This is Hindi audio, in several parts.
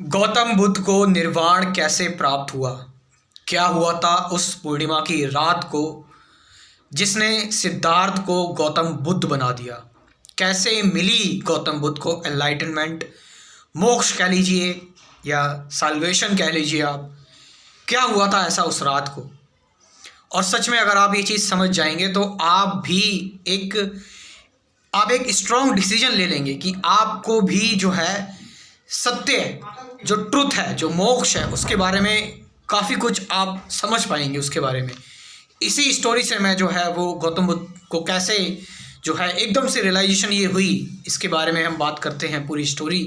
गौतम बुद्ध को निर्वाण कैसे प्राप्त हुआ? क्या हुआ था उस पूर्णिमा की रात को जिसने सिद्धार्थ को गौतम बुद्ध बना दिया? कैसे मिली गौतम बुद्ध को एनलाइटनमेंट, मोक्ष कह लीजिए या साल्वेशन कह लीजिए आप? क्या हुआ था ऐसा उस रात को? और सच में अगर आप ये चीज़ समझ जाएंगे तो एक आप एक स्ट्रॉन्ग डिसीजन ले लेंगे कि आपको भी जो है सत्य, जो ट्रुथ है, जो मोक्ष है, उसके बारे में काफ़ी कुछ आप समझ पाएंगे उसके बारे में। इसी स्टोरी से मैं जो है वो गौतम बुद्ध को कैसे जो है एकदम से रियलाइजेशन ये हुई, इसके बारे में हम बात करते हैं पूरी स्टोरी।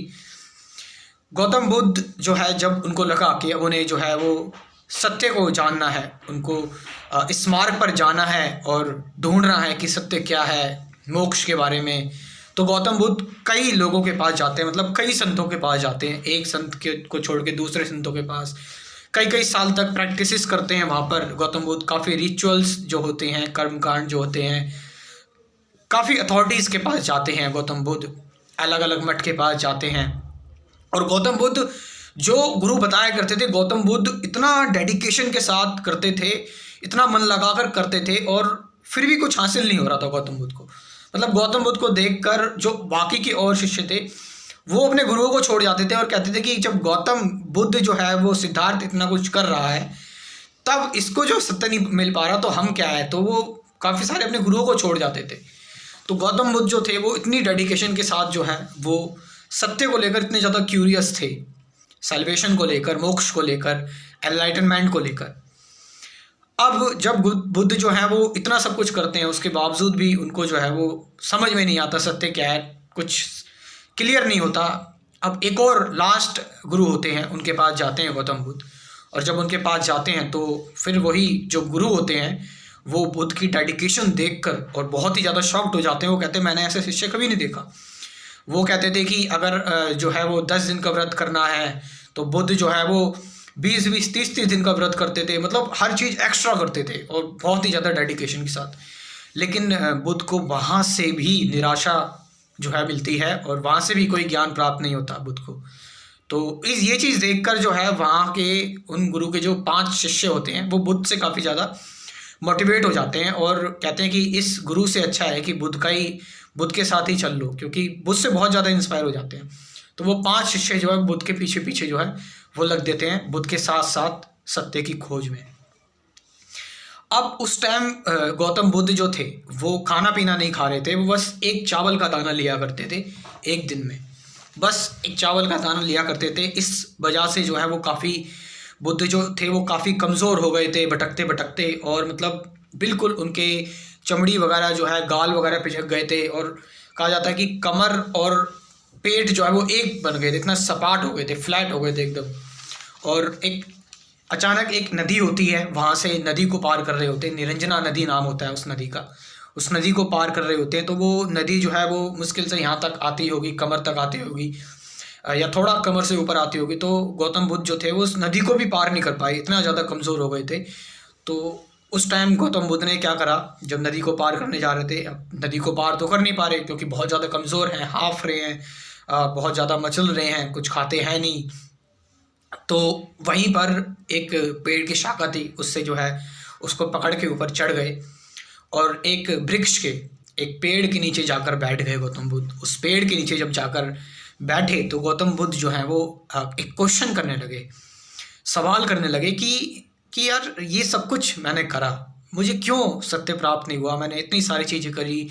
गौतम बुद्ध जो है जब उनको लगा कि अब उन्हें जो है वो सत्य को जानना है, उनको इस मार्ग पर जाना है और ढूंढना है कि सत्य क्या है मोक्ष के बारे में, तो गौतम बुद्ध कई लोगों के पास जाते हैं, मतलब कई संतों के पास जाते हैं। एक संत के को छोड़ के दूसरे संतों के पास कई कई साल तक प्रैक्टिसेस करते हैं। वहाँ पर गौतम बुद्ध काफ़ी रिचुअल्स जो होते हैं, कर्मकांड जो होते हैं, काफ़ी अथॉरिटीज़ के पास जाते हैं गौतम बुद्ध, अलग अलग मठ के पास जाते हैं। और गौतम बुद्ध जो गुरु बताया करते थे, गौतम बुद्ध इतना डेडिकेशन के साथ करते थे, इतना मन लगाकर करते थे, और फिर भी कुछ हासिल नहीं हो रहा था गौतम बुद्ध को। मतलब गौतम बुद्ध को देखकर जो बाकी के और शिष्य थे वो अपने गुरुओं को छोड़ जाते थे और कहते थे कि जब गौतम बुद्ध जो है वो सिद्धार्थ इतना कुछ कर रहा है, तब इसको जो सत्य नहीं मिल पा रहा तो हम क्या है, तो वो काफ़ी सारे अपने गुरुओं को छोड़ जाते थे। तो गौतम बुद्ध जो थे वो इतनी डेडिकेशन के साथ जो है वो सत्य को लेकर इतने ज़्यादा क्यूरियस थे, सैल्वेशन को लेकर, मोक्ष को लेकर, एनलाइटनमेंट को लेकर। अब जब बुद्ध जो है वो इतना सब कुछ करते हैं, उसके बावजूद भी उनको जो है वो समझ में नहीं आता सत्य क्या है, कुछ क्लियर नहीं होता। अब एक और लास्ट गुरु होते हैं, उनके पास जाते हैं गौतम बुद्ध, और जब उनके पास जाते हैं तो फिर वही जो गुरु होते हैं वो बुद्ध की डेडिकेशन देखकर और बहुत ही ज़्यादा शॉक्ड हो जाते हैं। वो कहते हैं मैंने ऐसे शिष्य कभी नहीं देखा। वो कहते थे कि अगर जो है वो 10 दिन का व्रत करना है तो बुद्ध जो है वो 20-20, 30-30 दिन का व्रत करते थे, मतलब हर चीज़ एक्स्ट्रा करते थे और बहुत ही ज़्यादा डेडिकेशन के साथ। लेकिन बुद्ध को वहाँ से भी निराशा जो है मिलती है और वहाँ से भी कोई ज्ञान प्राप्त नहीं होता बुद्ध को। तो ये चीज़ देखकर जो है वहाँ के उन गुरु के जो 5 शिष्य होते हैं वो बुद्ध से काफ़ी ज़्यादा मोटिवेट हो जाते हैं और कहते हैं कि इस गुरु से अच्छा है कि बुद्ध के साथ ही चल लो, क्योंकि बुद्ध से बहुत ज़्यादा इंस्पायर हो जाते हैं। तो वो 5 शिष्य जो है बुद्ध के पीछे पीछे जो है वो लग देते हैं बुद्ध के साथ साथ सत्य की खोज में। अब उस टाइम गौतम बुद्ध जो थे वो खाना पीना नहीं खा रहे थे, वो बस एक चावल का दाना लिया करते थे एक दिन में, बस एक चावल का दाना लिया करते थे। इस वजह से जो है वो काफ़ी बुद्ध जो थे वो काफ़ी कमज़ोर हो गए थे भटकते भटकते, और मतलब बिल्कुल उनके चमड़ी वगैरह जो है, गाल वगैरह पिचक गए थे, और कहा जाता है कि कमर और पेट जो है वो एक बन गए थे, इतना सपाट हो गए थे, फ्लैट हो गए थे एकदम। और एक अचानक एक नदी होती है, वहाँ से नदी को पार कर रहे होते हैं, निरंजना नदी नाम होता है उस नदी का। उस नदी को पार कर रहे होते हैं तो वो नदी जो है वो मुश्किल से यहाँ तक आती होगी, कमर तक आती होगी या थोड़ा कमर से ऊपर आती होगी। तो गौतम बुद्ध जो थे वो उस नदी को भी पार नहीं कर पाए, इतना ज़्यादा कमज़ोर हो गए थे। तो उस टाइम गौतम बुद्ध ने क्या करा, जब नदी को पार करने जा रहे थे, अब नदी को पार तो कर नहीं पा रहे क्योंकि बहुत ज़्यादा कमज़ोर हैं, हाँफ रहे हैं, बहुत ज़्यादा मचल रहे हैं, कुछ खाते हैं नहीं। तो वहीं पर एक पेड़ की शाखा थी, उससे जो है उसको पकड़ के ऊपर चढ़ गए और एक वृक्ष के, एक पेड़ के नीचे जाकर बैठ गए गौतम बुद्ध। उस पेड़ के नीचे जब जाकर बैठे तो गौतम बुद्ध जो है वो एक क्वेश्चन करने लगे, सवाल करने लगे कि यार ये सब कुछ मैंने करा, मुझे क्यों सत्य प्राप्त नहीं हुआ? मैंने इतनी सारी चीज़ें करी,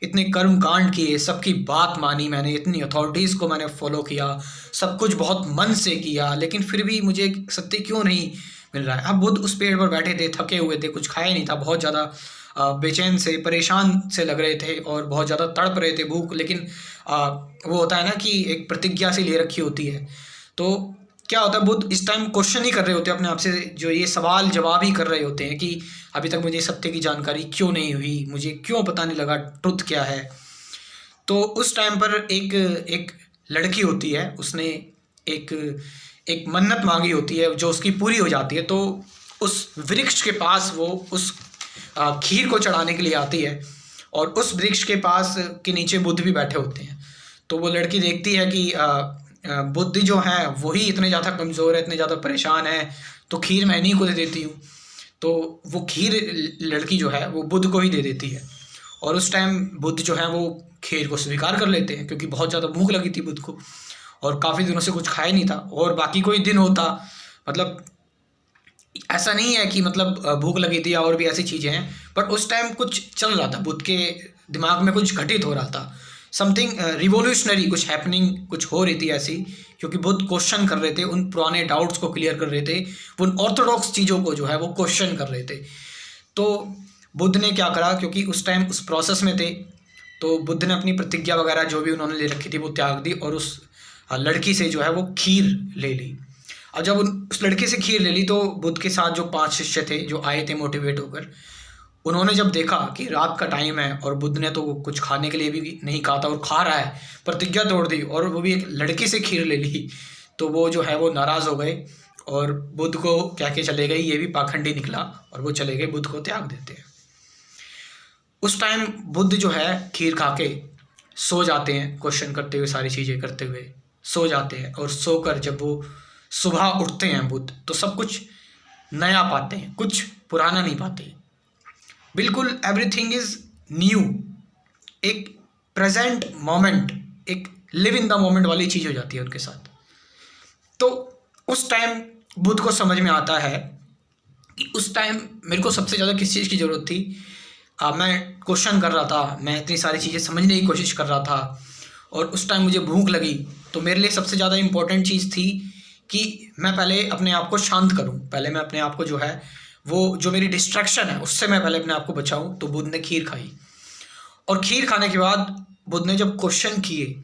इतने कर्म कांड किए, सबकी बात मानी मैंने, इतनी अथॉरिटीज़ को मैंने फॉलो किया, सब कुछ बहुत मन से किया, लेकिन फिर भी मुझे सत्य क्यों नहीं मिल रहा है? अब बुद्ध उस पेड़ पर बैठे थे, थके हुए थे, कुछ खाया नहीं था, बहुत ज़्यादा बेचैन से, परेशान से लग रहे थे और बहुत ज़्यादा तड़प रहे थे भूख। लेकिन वो होता है ना कि एक प्रतिज्ञा सी ले रखी होती है। तो क्या होता है, बुद्ध इस टाइम क्वेश्चन ही कर रहे होते हैं अपने आप से, जो ये सवाल जवाब ही कर रहे होते हैं कि अभी तक मुझे सत्य की जानकारी क्यों नहीं हुई, मुझे क्यों पता नहीं लगा ट्रुथ क्या है। तो उस टाइम पर एक लड़की होती है, उसने एक मन्नत मांगी होती है जो उसकी पूरी हो जाती है। तो उस वृक्ष के पास वो उस खीर को चढ़ाने के लिए आती है और उस वृक्ष के पास के नीचे बुद्ध भी बैठे होते हैं। तो वो लड़की देखती है कि बुद्ध जो है वही इतने ज़्यादा कमज़ोर है, इतने ज़्यादा परेशान है, तो खीर मैं इन्हीं को दे देती हूँ। तो वो खीर लड़की जो है वो बुद्ध को ही दे देती है, और उस टाइम बुद्ध जो है वो खीर को स्वीकार कर लेते हैं, क्योंकि बहुत ज़्यादा भूख लगी थी बुद्ध को और काफ़ी दिनों से कुछ खाया नहीं था। और बाकी कोई दिन होता, मतलब ऐसा नहीं है कि मतलब भूख लगी थी और भी ऐसी चीज़ें हैं, बट उस टाइम कुछ चल रहा था, बुद्ध के दिमाग में कुछ घटित हो रहा था, समथिंग रिवोल्यूशनरी कुछ हैपनिंग कुछ हो रही थी ऐसी, क्योंकि बुद्ध क्वेश्चन कर रहे थे, उन पुराने डाउट्स को क्लियर कर रहे थे, उन ऑर्थोडॉक्स चीज़ों को जो है वो क्वेश्चन कर रहे थे। तो बुद्ध ने क्या करा, क्योंकि उस टाइम उस प्रोसेस में थे, तो बुद्ध ने अपनी प्रतिज्ञा वगैरह जो भी उन्होंने ले रखी थी वो त्याग दी, और उस लड़की से जो है वो खीर ले ली। और जब उस लड़के से खीर ले ली तो बुद्ध के साथ जो 5 शिष्य थे जो आए थे मोटिवेट होकर, उन्होंने जब देखा कि रात का टाइम है और बुद्ध ने तो कुछ खाने के लिए भी नहीं कहा था और खा रहा है, प्रतिज्ञा तोड़ दी और वो भी एक लड़के से खीर ले ली, तो वो जो है वो नाराज़ हो गए और बुद्ध को कह के चले गए ये भी पाखंडी निकला, और वो चले गए, बुद्ध को त्याग देते हैं। उस टाइम बुद्ध जो है खीर खा के सो जाते हैं, क्वेश्चन करते हुए, सारी चीज़ें करते हुए सो जाते हैं, और सोकर जब वो सुबह उठते हैं बुद्ध, तो सब कुछ नया पाते हैं, कुछ पुराना नहीं पाते, बिल्कुल एवरीथिंग इज़ न्यू, एक प्रेजेंट मोमेंट, एक लिव इन द मोमेंट वाली चीज़ हो जाती है उनके साथ। तो उस टाइम बुद्ध को समझ में आता है कि उस टाइम मेरे को सबसे ज़्यादा किस चीज़ की ज़रूरत थी। मैं क्वेश्चन कर रहा था, मैं इतनी सारी चीज़ें समझने की कोशिश कर रहा था, और उस टाइम मुझे भूख लगी, तो मेरे लिए सबसे ज़्यादा इम्पोर्टेंट चीज़ थी कि मैं पहले अपने आप को शांत करूं, पहले मैं अपने आप को जो है वो जो मेरी डिस्ट्रैक्शन है उससे मैं पहले अपने आप को बचाऊं। तो बुद्ध ने खीर खाई, और खीर खाने के बाद बुद्ध ने जब क्वेश्चन किए,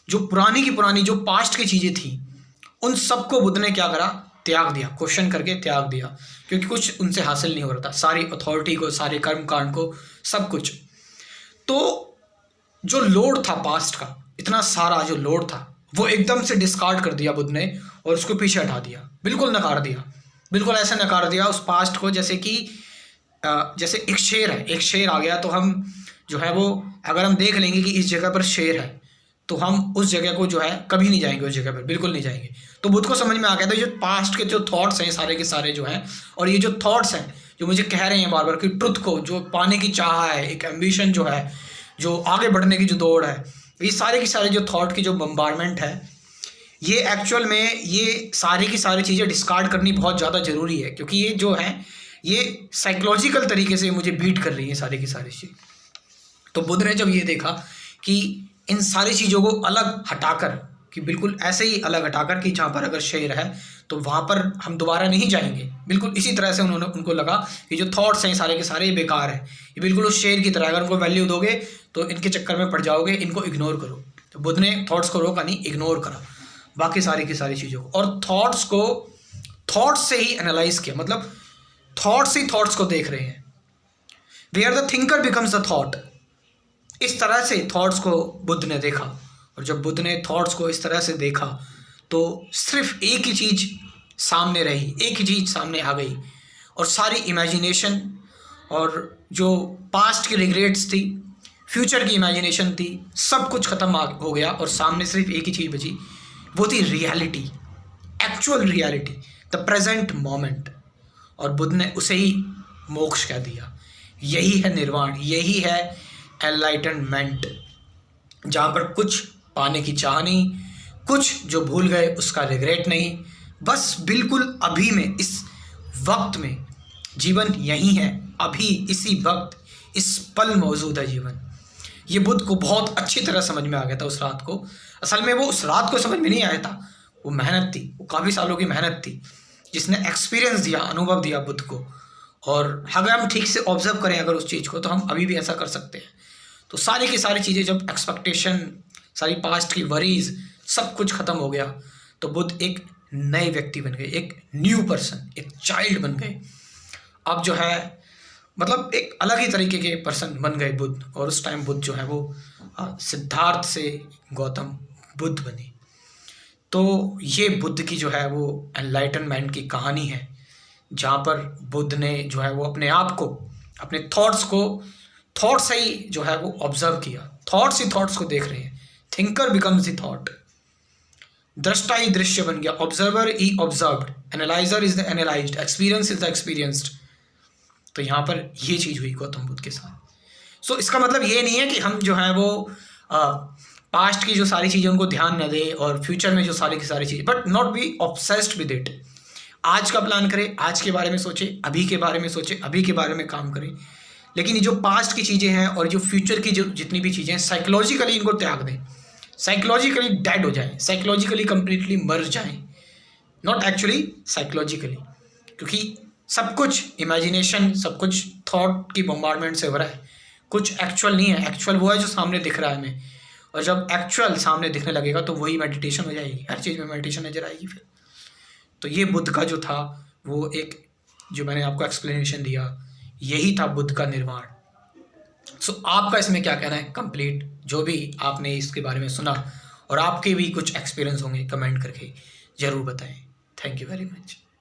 जो पुरानी की पुरानी जो पास्ट की चीज़ें थी उन सबको बुद्ध ने क्या करा, त्याग दिया, क्वेश्चन करके त्याग दिया, क्योंकि कुछ उनसे हासिल नहीं हो रहा था, सारी अथॉरिटी को, सारे कर्म कांड को, सब कुछ। तो जो लोड था पास्ट का, इतना सारा जो लोड था वो एकदम से डिस्कार्ड कर दिया बुद्ध ने, और उसको पीछे हटा दिया, बिल्कुल नकार दिया, बिल्कुल ऐसे नकार दिया उस पास्ट को, जैसे कि जैसे एक शेर है, एक शेर आ गया तो हम जो है वो अगर हम देख लेंगे कि इस जगह पर शेर है तो हम उस जगह को जो है कभी नहीं जाएंगे, उस जगह पर बिल्कुल नहीं जाएंगे। तो बुद्ध को समझ में आ गया था जो पास्ट के जो थॉट्स हैं सारे के सारे जो हैं, और ये जो थॉट्स हैं जो मुझे कह रहे हैं बार बार कि ट्रुथ को जो पाने की चाह है, एक एम्बिशन जो है, जो आगे बढ़ने की जो दौड़ है, ये सारे की सारे जो थॉट की जो बम्बारमेंट है, ये एक्चुअल में ये सारी की सारी चीज़ें डिस्कार्ड करनी बहुत ज़्यादा ज़रूरी है, क्योंकि ये जो है ये साइकोलॉजिकल तरीके से मुझे बीट कर रही है सारी की सारी चीज़। तो बुद्ध ने जब ये देखा कि इन सारी चीज़ों को अलग हटाकर, कि बिल्कुल ऐसे ही अलग हटाकर कि जहाँ पर अगर शेर है तो वहाँ पर हम दोबारा नहीं जाएंगे, बिल्कुल इसी तरह से उनको लगा कि जो थॉट्स हैं सारे के सारे ये बेकार हैं, ये बिल्कुल उस शेर की तरह, अगर उनको वैल्यू दोगे तो इनके चक्कर में पड़ जाओगे, इनको इग्नोर करो। तो बुद्ध ने थॉट्स को रोका नहीं, इग्नोर करा बाकी सारी की सारी चीज़ों को, और थॉट्स को थॉट्स से ही एनालाइज किया, मतलब थॉट्स ही थॉट्स को देख रहे हैं, where the thinker becomes the thought, इस तरह से थॉट्स को बुद्ध ने देखा। और जब बुद्ध ने थॉट्स को इस तरह से देखा तो सिर्फ एक ही चीज़ सामने रही, एक ही चीज़ सामने आ गई, और सारी इमेजिनेशन और जो पास्ट की रिग्रेट्स थी, फ्यूचर की इमेजिनेशन थी, सब कुछ ख़त्म हो गया, और सामने सिर्फ एक ही चीज़ बची, वो थी reality, actual reality, the present moment. और बुद्ध ने उसे ही मोक्ष कह दिया। यही है निर्वाण, यही है एनलाइटनमेंट, जहाँ पर कुछ पाने की चाह नहीं, कुछ जो भूल गए उसका रिग्रेट नहीं, बस बिल्कुल अभी में, इस वक्त में, जीवन यही है, अभी इसी वक्त इस पल मौजूद है जीवन। ये बुद्ध को बहुत अच्छी तरह समझ में आ गया था उस रात को। असल में वो उस रात को समझ में नहीं आया था, वो मेहनत थी, वो काफ़ी सालों की मेहनत थी जिसने एक्सपीरियंस दिया, अनुभव दिया बुद्ध को। और अगर हम ठीक से ऑब्जर्व करें अगर उस चीज़ को, तो हम अभी भी ऐसा कर सकते हैं। तो सारी की सारी चीज़ें, जब एक्सपेक्टेशन, सारी पास्ट की वरीज, सब कुछ ख़त्म हो गया, तो बुद्ध एक नए व्यक्ति बन गए, एक न्यू पर्सन, एक चाइल्ड बन गए। अब जो है मतलब एक अलग ही तरीके के पर्सन बन गए बुद्ध। और उस टाइम बुद्ध जो है वो सिद्धार्थ से गौतम बुद्ध बने। तो ये बुद्ध की जो है वो एनलाइटनमेंट की कहानी है, जहाँ पर बुद्ध ने जो है वो अपने आप को, अपने थॉट्स को, थॉट से ही जो है वो ऑब्जर्व किया, थॉट्स ही थॉट्स को देख रहे हैं, थिंकर बिकम्स द थॉट। दृष्टा ही दृश्य बन गया, observer he observed, analyser is the analysed, experience is the experienced. तो यहाँ पर ये चीज़ हुई गौतम बुद्ध के साथ। सो इसका मतलब ये नहीं है कि हम जो है वो पास्ट की जो सारी चीज़ें उनको ध्यान न दें और फ्यूचर में जो सारी की सारी चीज़ें, but not be obsessed with it. आज का प्लान करें, आज के बारे में सोचें, अभी के बारे में सोचें, अभी के बारे में काम करें। लेकिन ये जो पास्ट की चीज़ें हैं और जो फ्यूचर की जो जितनी भी चीज़ें हैं, साइकोलॉजिकली इनको त्याग दें, साइकोलॉजिकली डेड हो जाएं, साइकोलॉजिकली कंप्लीटली मर जाएं, नॉट एक्चुअली साइकोलॉजिकली, क्योंकि सब कुछ इमेजिनेशन, सब कुछ थॉट की बम्बार्डमेंट से हो रहा है, कुछ एक्चुअल नहीं है। एक्चुअल वो है जो सामने दिख रहा है हमें, और जब एक्चुअल सामने दिखने लगेगा तो वही मेडिटेशन हो जाएगी, हर चीज़ में मेडिटेशन नजर आएगी फिर। तो ये बुद्ध का जो था वो एक, जो मैंने आपको एक्सप्लेनेशन दिया, यही था बुद्ध का निर्वाण। सो आपका इसमें क्या कहना है कंप्लीट, जो भी आपने इसके बारे में सुना और आपके भी कुछ एक्सपीरियंस होंगे, कमेंट करके ज़रूर बताएं। Thank you very much.